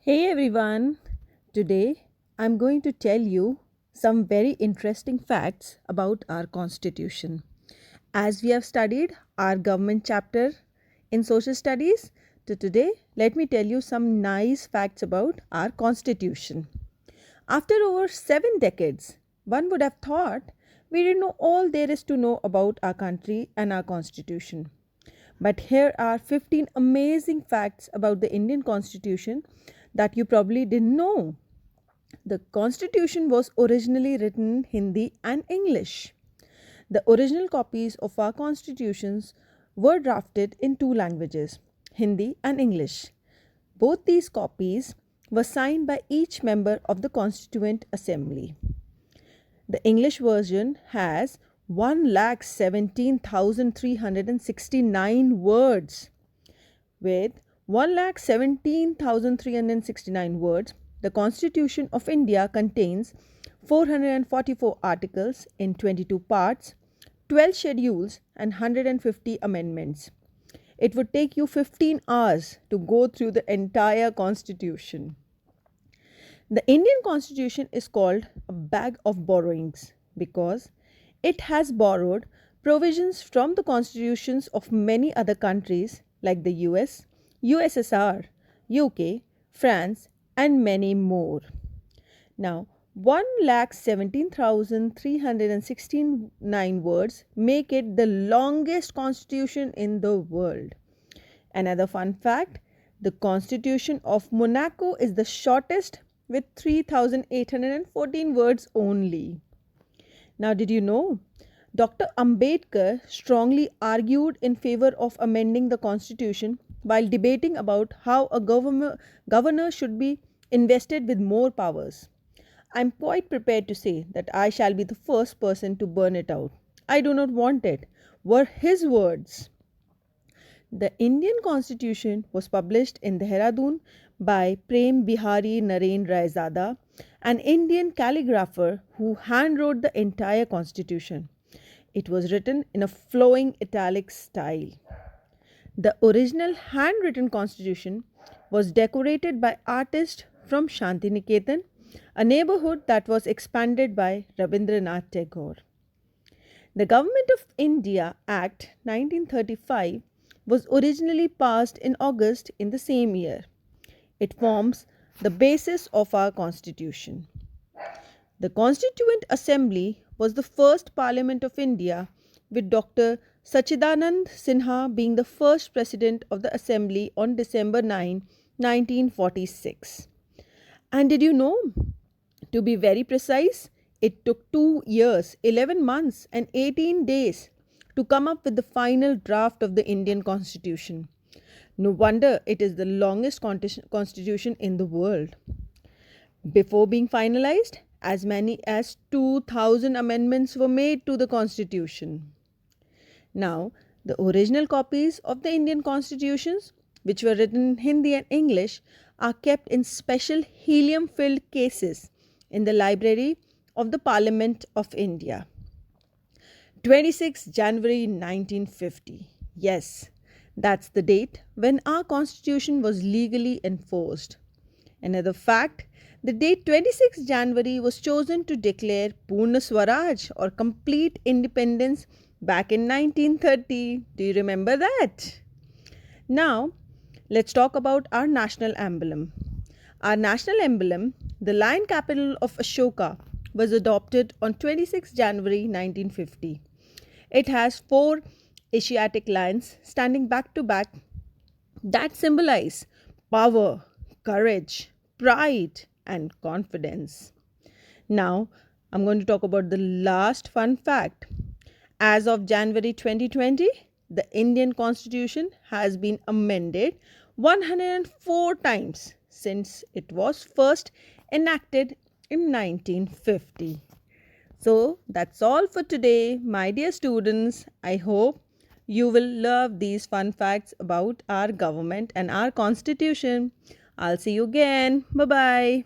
Hey everyone, today I'm going to tell you some very interesting facts about our constitution. As we have studied our government chapter in social studies, today let me tell you some nice facts about our constitution. After over 7 decades, one would have thought we didn't know all there is to know about our country and our constitution. But here are 15 amazing facts about the Indian Constitution that you probably didn't know. The Constitution was originally written in Hindi and English. The original copies of our constitutions were drafted in two languages, Hindi and English. Both these copies were signed by each member of the Constituent Assembly. The English version has 1,17,369 words. With 1,17,369 words, the Constitution of India contains 444 articles in 22 parts, 12 schedules, and 150 amendments. It would take you 15 hours to go through the entire Constitution. The Indian Constitution is called a bag of borrowings because it has borrowed provisions from the constitutions of many other countries like the US, USSR, UK, France, and many more. Now, 1,17,369 words make it the longest constitution in the world. Another fun fact, the constitution of Monaco is the shortest with 3,814 words only. Now, did you know? Dr. Ambedkar strongly argued in favor of amending the constitution while debating about how a governor should be invested with more powers. I'm quite prepared to say that I shall be the first person to burn it out. I do not want it, were his words. The Indian Constitution was published in Dehradun by Prem Bihari Naren Raizada, an Indian calligrapher who handwrote the entire Constitution. It was written in a flowing italic style. The original handwritten Constitution was decorated by artists from Shantiniketan, a neighborhood that was expanded by Rabindranath Tagore. The Government of India Act 1935 was originally passed in August in the same year. It forms the basis of our constitution. The Constituent Assembly was the first Parliament of India, with Dr. Sachidanand Sinha being the first President of the Assembly on December 9, 1946. And did you know? To be very precise, it took 2 years, 11 months, and 18 days to come up with the final draft of the Indian Constitution. No wonder it is the longest constitution in the world. Before being finalized, as many as 2,000 amendments were made to the Constitution. Now, the original copies of the Indian constitutions, which were written in Hindi and English, are kept in special helium-filled cases in the library of the Parliament of India. 26 January 1950. Yes, that's the date when our constitution was legally enforced. Another fact, the date 26 January was chosen to declare Purna Swaraj or complete independence back in 1930. Do you remember that? Now, let's talk about our national emblem. Our national emblem, the lion capital of Ashoka, was adopted on 26 January 1950. It has 4 Asiatic lions standing back to back that symbolize power, courage, pride, and confidence. Now, I'm going to talk about the last fun fact. As of January 2020, the Indian Constitution has been amended 104 times since it was first enacted in 1950. So that's all for today, my dear students. I hope you will love these fun facts about our government and our constitution. I'll see you again. Bye bye.